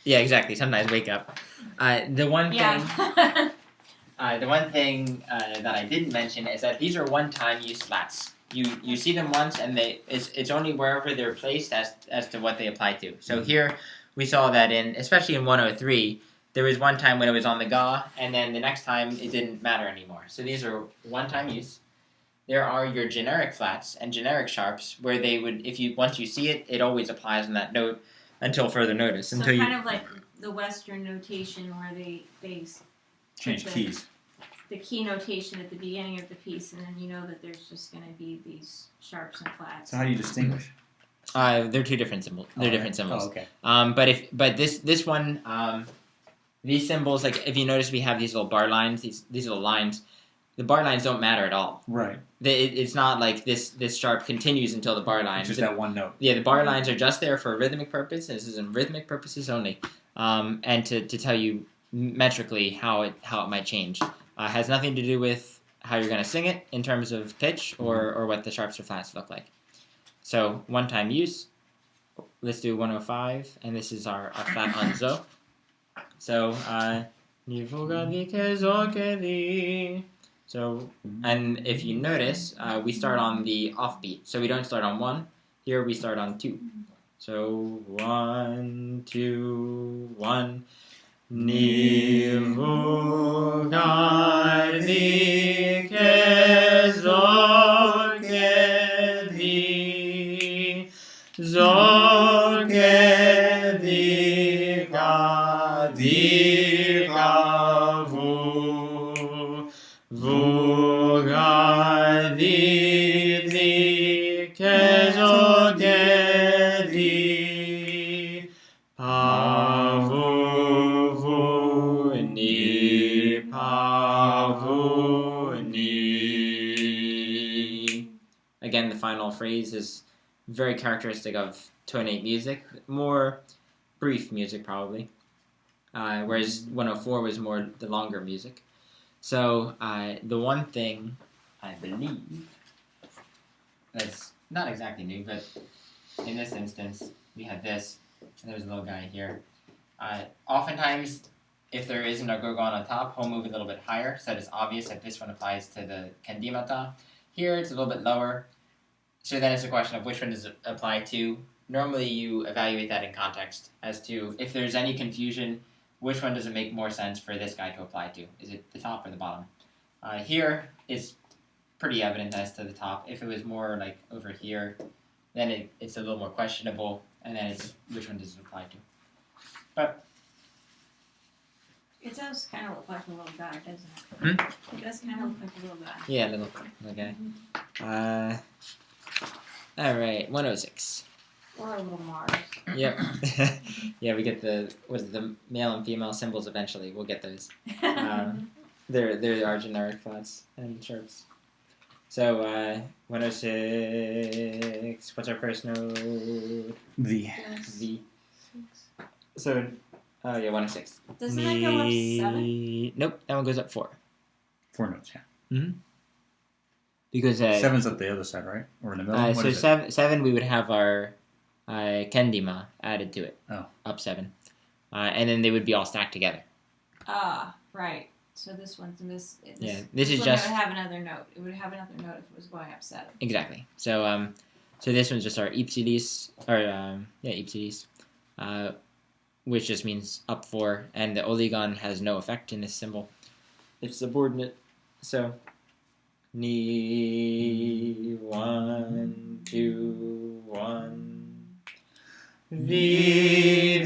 Yeah, exactly. Sometimes wake up. The one thing Yeah. that I didn't mention is that these are one-time use flats. You see them once, and it's only wherever they're placed as to what they apply to. So here we saw that especially in 103, there was one time when it was on the ga, and then the next time it didn't matter anymore. So these are one-time use. There are your generic flats and generic sharps where they would, once you see it, it always applies on that note until further notice. So kind of like the Western notation where they Change keys. the key notation at the beginning of the piece, and then you know that there's just going to be these sharps and flats. So how do you distinguish? They're two different symbols. They're different symbols. Oh, okay. But this one, these symbols, like if you notice, we have these little bar lines. These little lines. The bar lines don't matter at all. Right. It's not like this sharp continues until the bar line. It's just that one note. Yeah, the bar lines are just there for rhythmic purpose. This is in rhythmic purposes only, and to tell you metrically how it might change. Has nothing to do with how you're going to sing it in terms of pitch or what the sharps or flats look like. So one-time use. Let's do 105, and this is our flat on zo. So so, and if you notice, we start on the offbeat. So we don't start on 1. Here we start on 2. So 1, 2, 1. Ni vugardi ke zogedi, zogedi gadi gavu, vugardi di ke zogedi, Again, the final phrase is very characteristic of tonate music, more brief music probably, whereas 104 was more the longer music. So the one thing I believe that's not exactly new, but in this instance we had this, and there's a little guy here. Oftentimes, if there isn't a gorgon on top, we'll move a little bit higher, so that it's obvious that this one applies to the kendimata. Here, it's a little bit lower, so then it's a question of which one does it apply to. Normally, you evaluate that in context as to if there's any confusion, which one does it make more sense for this guy to apply to? Is it the top or the bottom? Here, it's pretty evident as to the top. If it was more like over here, then it's a little more questionable, and then it's which one does it apply to. But It does kind of look like a little guy, doesn't it? It does kind of look like a little guy. yeah, little guy. All right, 106. Or a little Mars. Yep. Yeah, we get the male and female symbols eventually. We'll get those. There are generic flats and sharps. So 106. What's our first note? The. V. So 106. Doesn't that go up 7? Nope, that one goes up 4. 4 notes, yeah. Because 7's up the other side, right? Or in the middle? so 7 we would have our kendima added to it. Oh. Up 7. And then they would be all stacked together. Right. So this one's this is one just would have another note. It would have another note if it was going up 7. exactly. So so this one's just our ipsilis ipsilis, which just means up 4, and the oligon has no effect in this symbol. It's subordinate. So ni 1 2 1 vi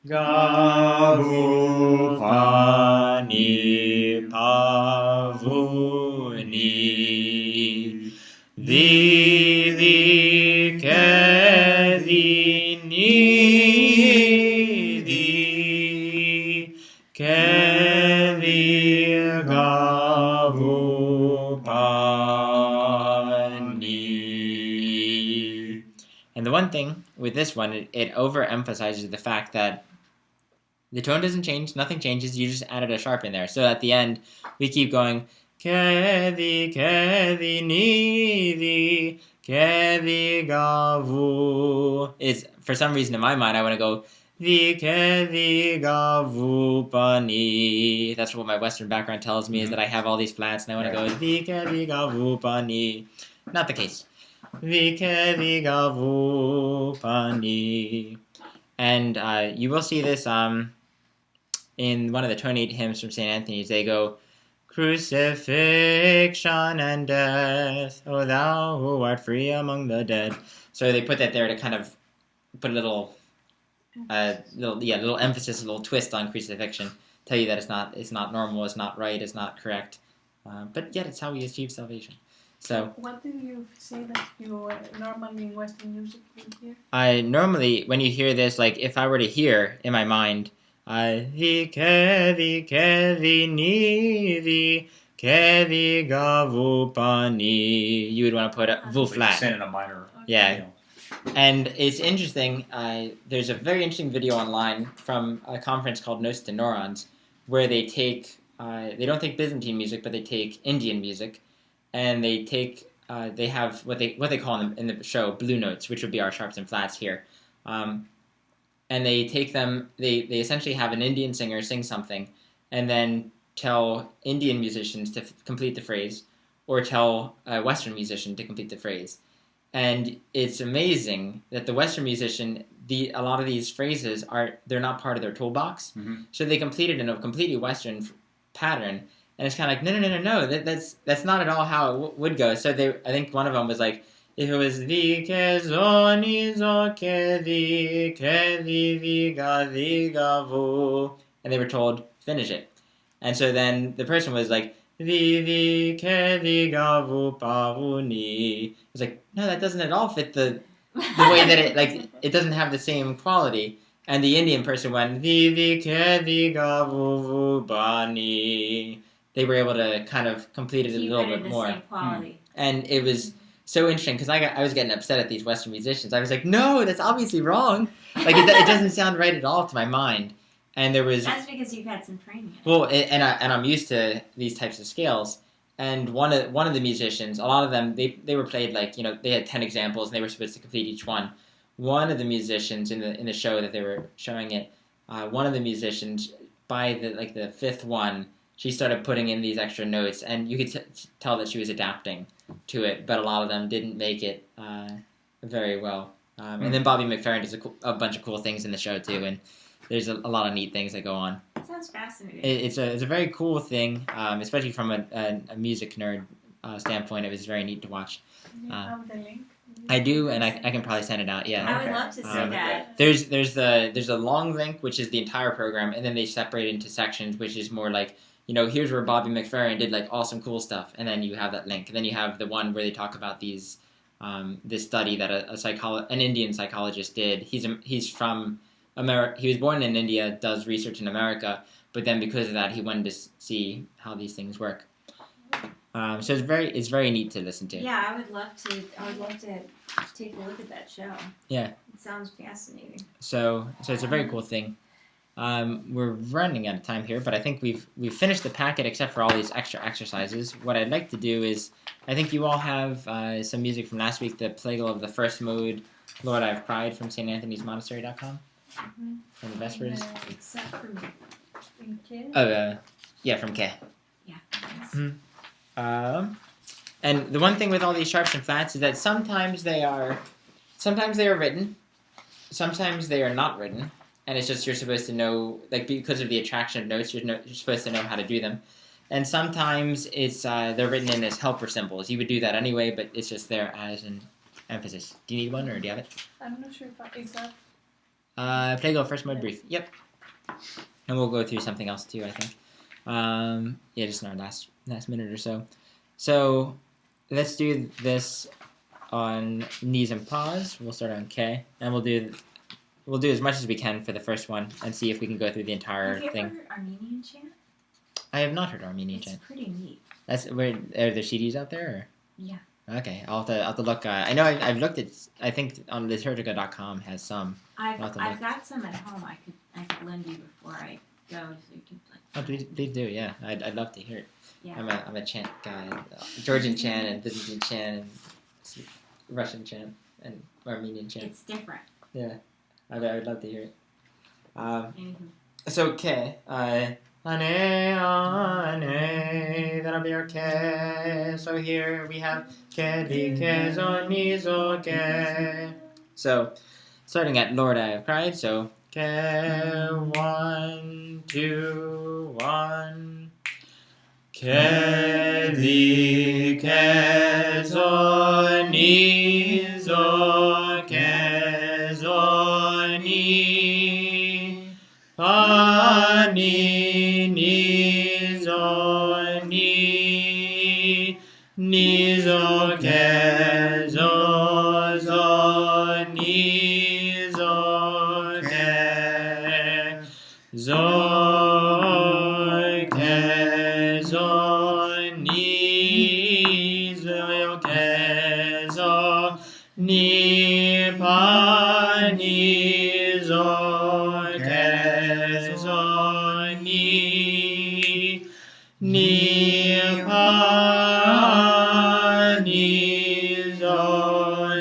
gavu pani pavuni the, ke, the, ni, the, ke, the, ga, vu, pa, ni. And the one thing with this one, it overemphasizes the fact that the tone doesn't change, nothing changes, you just added a sharp in there. So at the end, we keep going, ke, the, ni, the, ke, the, ga, vu. Is, for some reason in my mind, I want to go, the, ke, the, ga, vu, pa, ni. That's what my Western background tells me, is that I have all these flats, and I want to go, the, ke, the, ga, vu, pa, ni. Not the case. The, ke, the, ga, vu, pa, ni. And you will see this in one of the 28 hymns from St. Anthony's. They go, crucifixion and death, O thou who art free among the dead. So they put that there to kind of put a little emphasis, a little twist on crucifixion. Tell you that it's not normal, it's not right, it's not correct, but yet it's how we achieve salvation. So what do you say that you normally in Western music would hear? I normally, when you hear this, like if I were to hear in my mind, the, ke, the, ni, the, ke, the, ga, vu, pa, ni. You would want to put a vu flat. Send in a minor. Yeah. And it's interesting, there's a very interesting video online from a conference called Notes to Neurons, where they take, they don't take Byzantine music, but they take Indian music, and they take, they have what they call in the show blue notes, which would be our sharps and flats here. And they take them, they essentially have an Indian singer sing something, and then tell Indian musicians to complete the phrase, or tell a Western musician to complete the phrase. And it's amazing that the Western musician, a lot of these phrases they're not part of their toolbox, so they complete it in a completely Western pattern, and it's kind of like no, that's not at all how it would go. So I think one of them was like, if it was the ke zo ni zo ke the ga vu, and they were told finish it, and so then the person was like the ke the ga vu pa vu ni. It's like, no, that doesn't at all fit the way that it doesn't have the same quality. And the Indian person went the ke the ga vu pa ni. They were able to kind of complete it a little bit more. Same quality. And it was so interesting because I was getting upset at these Western musicians. I was like, no, that's obviously wrong. Like it doesn't sound right at all to my mind. And there was that's because you've had some training. Well, and I'm used to these types of scales. And one of the musicians, a lot of them they were played like they had 10 examples and they were supposed to complete each one. One of the musicians in the show that they were showing it, one of the musicians by the fifth one, she started putting in these extra notes, and you could tell that she was adapting to it, but a lot of them didn't make it very well. And then Bobby McFerrin does a bunch of cool things in the show too, and there's a lot of neat things that go on. That sounds fascinating. It's a very cool thing, especially from a music nerd standpoint. It was very neat to watch. Do you have the link? I do, and I can probably send it out. Yeah. I would love to see that. There's a long link, which is the entire program, and then they separate into sections, which is more like, here's where Bobby McFerrin did like awesome cool stuff, and then you have that link, and then you have the one where they talk about these this study that an Indian psychologist did. He's from America. He was born in India, does research in America, but then because of that, he wanted to see how these things work. So it's very neat to listen to. Yeah, I would love to take a look at that show. Yeah. It sounds fascinating. So it's a very cool thing. We're running out of time here, but I think we've finished the packet except for all these extra exercises. What I'd like to do is, I think you all have some music from last week, the Plagal of the First Mode, Lord I Have Cried from StAnthony'sMonastery.com. From the Vespers. Except for me. In K? Yeah, from K. Yeah. And the one thing with all these sharps and flats is that sometimes they are written, sometimes they are not written, and it's just you're supposed to know, like because of the attraction of notes, you're supposed to know how to do them. And sometimes it's they're written in as helper symbols. You would do that anyway, but it's just there as an emphasis. Do you need one, or do you have it? I'm not sure if is that. Plagal First Mode brief. Yep. And we'll go through something else too, I think. Just in our last minute or so. So let's do this on knees and paws. We'll start on K, and we'll do as much as we can for the first one, and see if we can go through the entire Have you thing. ever heard Armenian chant? I have not heard Armenian It's chant. pretty neat. That's where are there CDs out there? Or? Yeah. Okay, I'll have to look. I know I've looked at. I think on liturgica.com has some. I've I'll have to look. got some at home. I could lend you before I go, so you can play. Oh, please do. Yeah, I'd love to hear it. Yeah. I'm a chant guy. Georgian chant and Byzantine chant and Russian chant and Armenian chant. It's different. Yeah, I would love to hear it. Anywho. So okay. That'll be our K. So here we have Ke, Di, Ke, Zo, Ni, Zo, Ke. So starting at Lord I have cried. So Ke, 1, 2, 1. Ke, Di, Ke, Zo, Ni, Zo, Ke, Zo, Ni. Pa, ni, ni, zo, ni. Ni, zo, ke, zo, zo, ni, zo, ke. Zo, ke, zo, ni, zo, ke, zo, ni, pa, ni, zo, ke, zo, ni, ni, pa, ni, zo,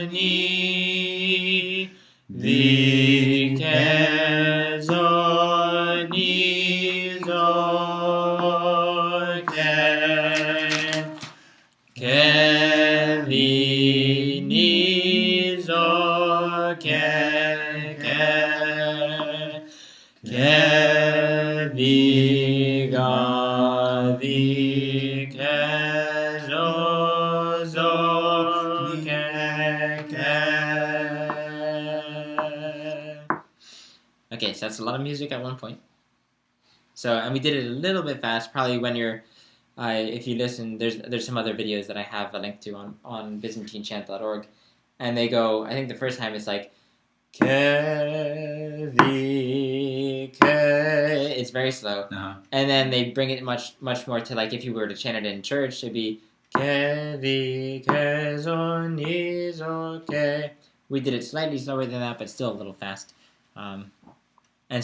ni, di, ke, zo, ni, zo, ke. Ke, vi, ni, zo, ke, ke. Ke, vi, ga, vi, ke, zo, zo, ke, ke. Okay, so that's a lot of music at one point. So, and we did it a little bit fast, probably when you're if you listen, there's some other videos that I have a link to on ByzantineChant.org, and they go. I think the first time it's like Ke, vi, ke. It's very slow, and then they bring it much more to like if you were to chant it in church, it'd be Ke, vi, ke, zo, ni, zo, ke. We did it slightly slower than that, but still a little fast. And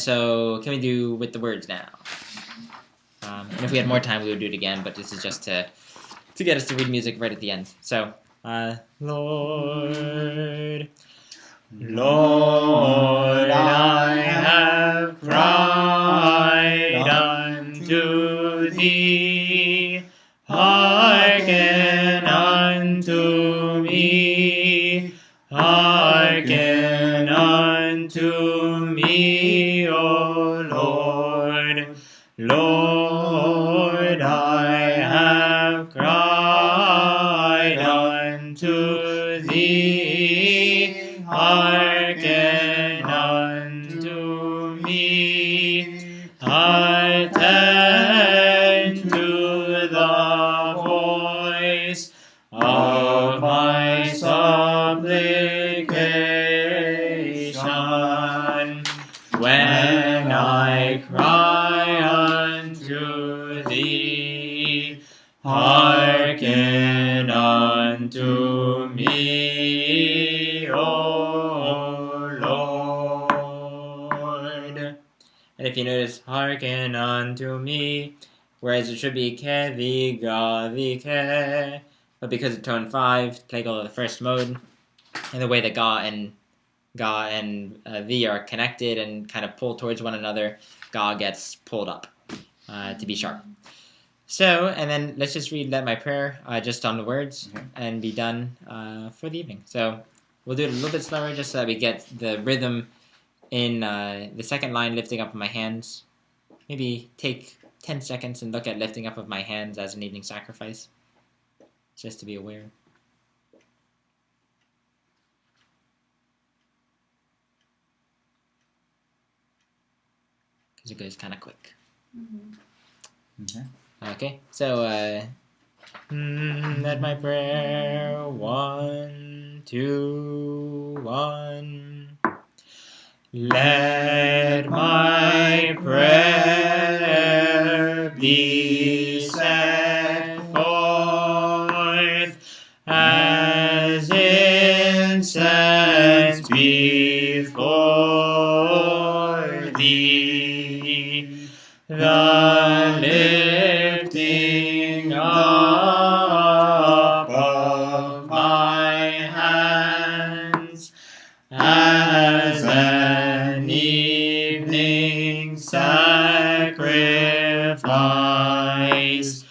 so, can we do with the words now? And if we had more time, we would do it again, but this is just to get us to read music right at the end. So, Lord, Lord, I have cried unto thee, hearken unto me, hearken unto me, O Lord, Lord, I have cried unto thee, hearken unto me, attend to the voice of my supplication, when I cry unto thee, hearken unto me, O Lord. And if you notice, hearken unto me, whereas it should be ke, vi, ga, vi, ke, but because of tone 5, play go to the first mode, and the way that ga and vi are connected and kind of pull towards one another, ga gets pulled up to be sharp. So, and then let's just read Let My Prayer just on the words and be done for the evening. So we'll do it a little bit slower just so that we get the rhythm in the second line, lifting up of my hands. Maybe take 10 seconds and look at lifting up of my hands as an evening sacrifice, just to be aware. Because it goes kind of quick. Mm-hmm. Okay. Okay, so Let my prayer 1, 2, 1. Let my prayer be set forth as incense before thee, the lifting up of my hands as an evening sacrifice.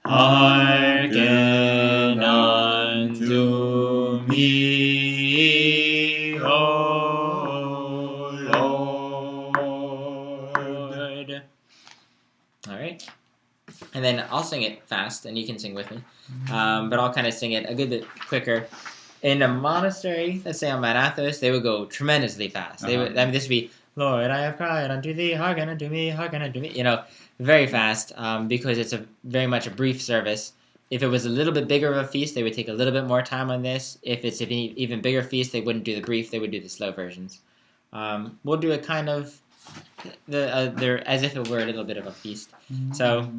Hearken unto me, O Lord. All right. And then I'll sing it fast, and you can sing with me. But I'll kind of sing it a good bit quicker. In a monastery, let's say on Mount Athos, they would go tremendously fast. They would, I mean, this would be, Lord, I have cried unto thee, hearken unto me, you know, very fast, because it's very much a brief service. If it was a little bit bigger of a feast, they would take a little bit more time on this. If it's an even bigger feast, they wouldn't do the brief, they would do the slow versions. We'll do it kind of as if it were a little bit of a feast. So,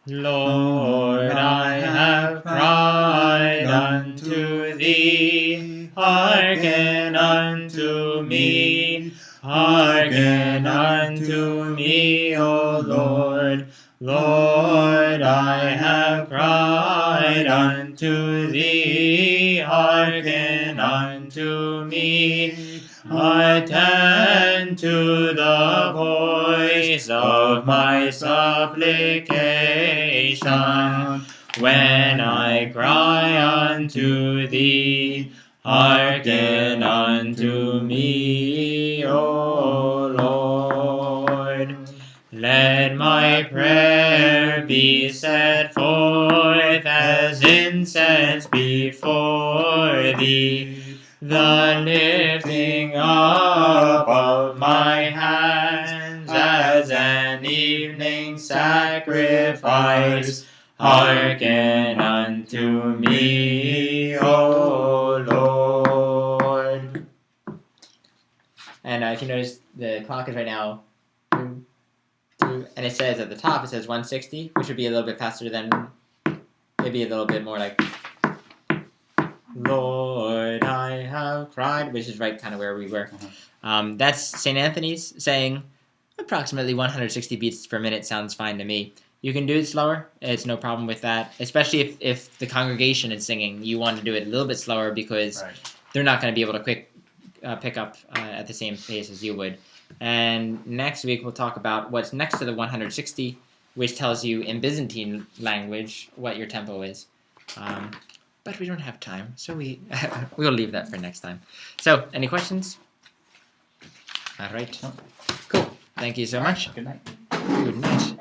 Lord, I have cried unto thee, hearken unto me, hearken unto me, O Lord. Lord, I have cried unto thee, hearken unto me. Attend to the voice of my supplication when I cry unto thee. Hearken unto me, O Lord. Let my prayer be set forth as incense before thee, the lifting up of my hands as an evening sacrifice. Hearken unto me, O Lord. And if you notice, the clock is right now, and it says at the top, it says 160, which would be a little bit faster than, maybe a little bit more like, Lord, I have cried, which is right kind of where we were. That's St. Anthony's saying approximately 160 beats per minute sounds fine to me. You can do it slower. It's no problem with that, especially if the congregation is singing. You want to do it a little bit slower because they're not going to be able to pick up at the same pace as you would. And next week we'll talk about what's next to the 160, which tells you in Byzantine language what your tempo is. But we don't have time, so we'll leave that for next time. So, any questions? All right. Cool. Thank you so much. Good night. Good night.